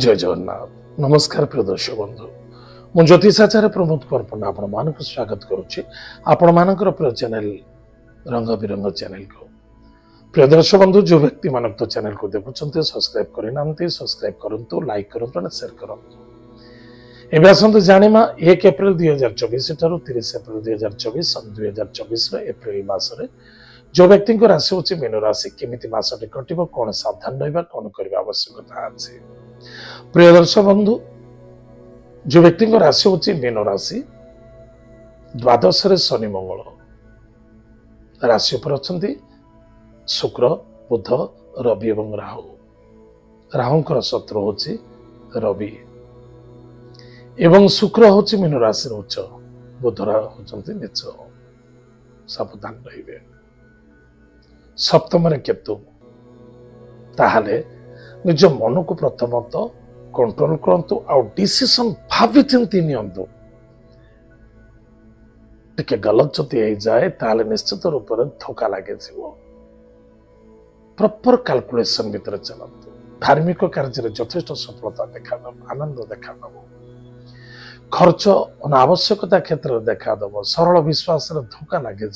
जय जगन्नाथ नमस्कार प्रिय दर्शक बंधु मु ज्योतिषाचार्य प्रमोद कुमार आपण मान स्वागत करुच्ची आपण मानकर प्रिय चैनल रंग बिरंग चैनल को प्रिय दर्शक बंधु जो व्यक्ति मान तो चैनल को देखुं सब्सक्राइब करना सब्सक्राइब करूँ लाइक करूँ शेयर करूँ एवं आसतु जाना 1 एप्रिल 2024 ठार 30 एप्रिल 2024 2024 एप्रिल मसरे जो व्यक्ति राशि हूँ मीन राशि केमी मसटे कट कौन सावधान रहा कौन करने आवश्यकता अच्छी प्रिय दर्शक बंधु जो व्यक्ति राशि हूँ मीन राशि द्वादश शनि मंगल राशि पर अच्छा शुक्र बुध रवि और राहु राहुंकर शत्रु हूँ रवि एवं शुक्र हूँ मीन राशि उच्च बुध होती नीच सावधान रहिबे सप्तम केतु ताहले निज मन को प्रथमत कंट्रोल करंतु आउ डिसीजन भावी चिंती नियंतु टिके गलत जति हो जाए ताले निश्चित रूप से धोखा लगे प्रॉपर कैलकुलेशन भीतर चलतु धार्मिक कार्य यथेष्ट सफलता देखा आनंद देखा खर्च अनावश्यकता क्षेत्र में देखा सरल विश्वास धोखा लगे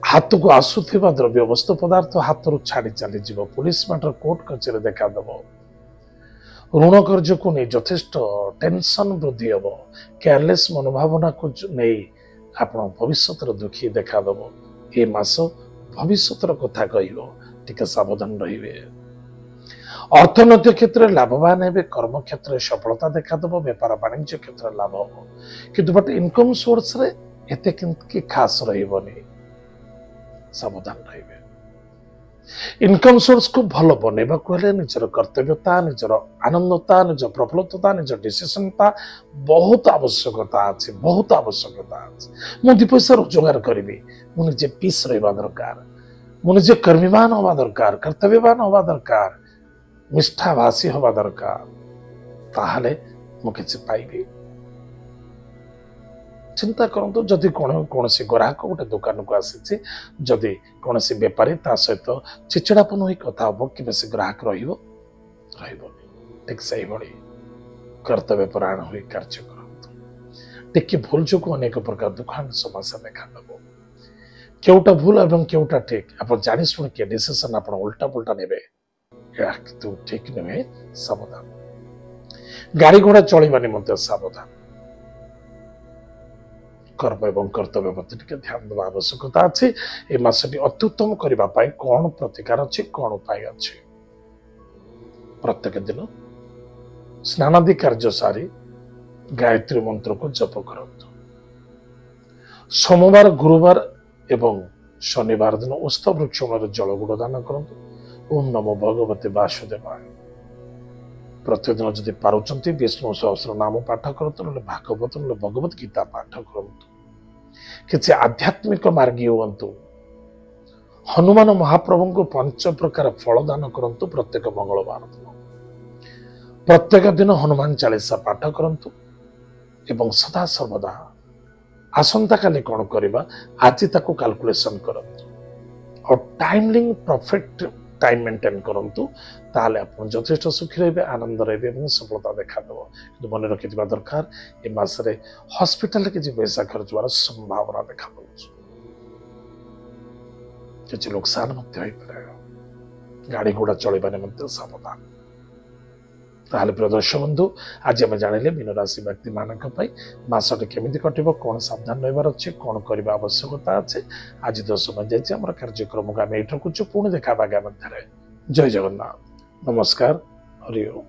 हाथ को आसुवा द्रव्य वस्तु पदार्थ हाथ रू छाड़ी चली पुलिस मैटर कोर्ट कचेरी देखा ऋण कर्ज को नहीं यथेष्ट टेंशन वृद्धि हम केयरलेस मनोभावना को नहीं आप भविष्य दुखी देखा ये मास भविष्य कथा कह सावधान रहिबे अर्थनैतिक क्षेत्र में लाभवान है कर्म क्षेत्र में सफलता देखा व्यापार वाणिज्य क्षेत्र में लाभ हम कि बट इनकम सोर्स रे एते कि खास रही सावधान रहिबे इनकम सोर्स को भल बनैबा को हेले निजर कर्तव्यता निजर आनंदता निज प्रफुल्लता निज डिसीजनता बहुत आवश्यकता अच्छे बहुत आवश्यकता अच्छे मु 2 पैसा रोजगार करी मुझे पीस रहा दरकार मुझे कर्मीवान हवा दरकार कर्तव्यवान हवा दरकार निष्ठाभाषी हवा दरकार ताहले मुझे पाइबी चिंता करूँ जदि कौन सी ग्राहक गोटे दुकान को आसी जदि कौन सी बेपारी ता सहित चिचिड़ापन हो कथा हम कि बेस ग्राहक ठीक से कर्तव्य परायण हो कार्य करूँ टिके भूल जो अनेक प्रकार दुकान समस्या देखा केउटा भूल एवं केउटा ठीक आप जानी शुण के डिसीजन आप उल्टा पुल्टा ने ठीक नुहे सावधान गाड़ी घोड़ा चलवा निमंते सावधान कर्म एवं कर्तव्य प्रति ध्यान देवा आवश्यकता अच्छी ए मासटी अत्युत्तम करने कौन प्रतिकार अच्छी कौन उपाय अच्छी प्रत्येक दिन स्नानादि कार्य सारी गायत्री मंत्र को जप करूँ सोमवार गुरुवार एवं शनिवार दिन उस्त वृक्ष जल गुड़ दान करूँ ओम नमो भगवते वासुदेवाय प्रतिदिन जदि पारुचंती विष्णु सहस्र नाम पाठ करूँ भागवत भगवत गीता पाठ करूँ किसी आध्यात्मिक मार्गी हूँ हनुमान महाप्रभु को 5 प्रकार फल दान करूँ प्रत्येक मंगलवार दिन प्रत्येक दिन हनुमान चालीसा पाठ करूँ एवं सदा सर्वदा आसंता काली कौन करवा आज ताको कैलकुलेशन करूँ और टाइमलिंग परफेक्ट टाइम मेंटेन करूँ ताले आप यथेष्ट सुखी रहे आनंद रहे सफलता देखा कि मन रखि दरकार ए मासरे हॉस्पिटल किसी पैसा खर्च होवार संभावना देखा किसी नुकसान गाड़ी घोड़ा चलवा निमंते सावधान ताहले प्रिय दर्शक बंधु आज आम जानिले मीन राशि व्यक्ति मानक मसटे केमी कट कौन सावधान रही अच्छे कौन करने आवश्यकता अच्छे आज तो समय जाइए आम कार्यक्रम को आम ये रखुचु पुणी देखा आगे मध्य जय जगन्नाथ नमस्कार हरि ओम।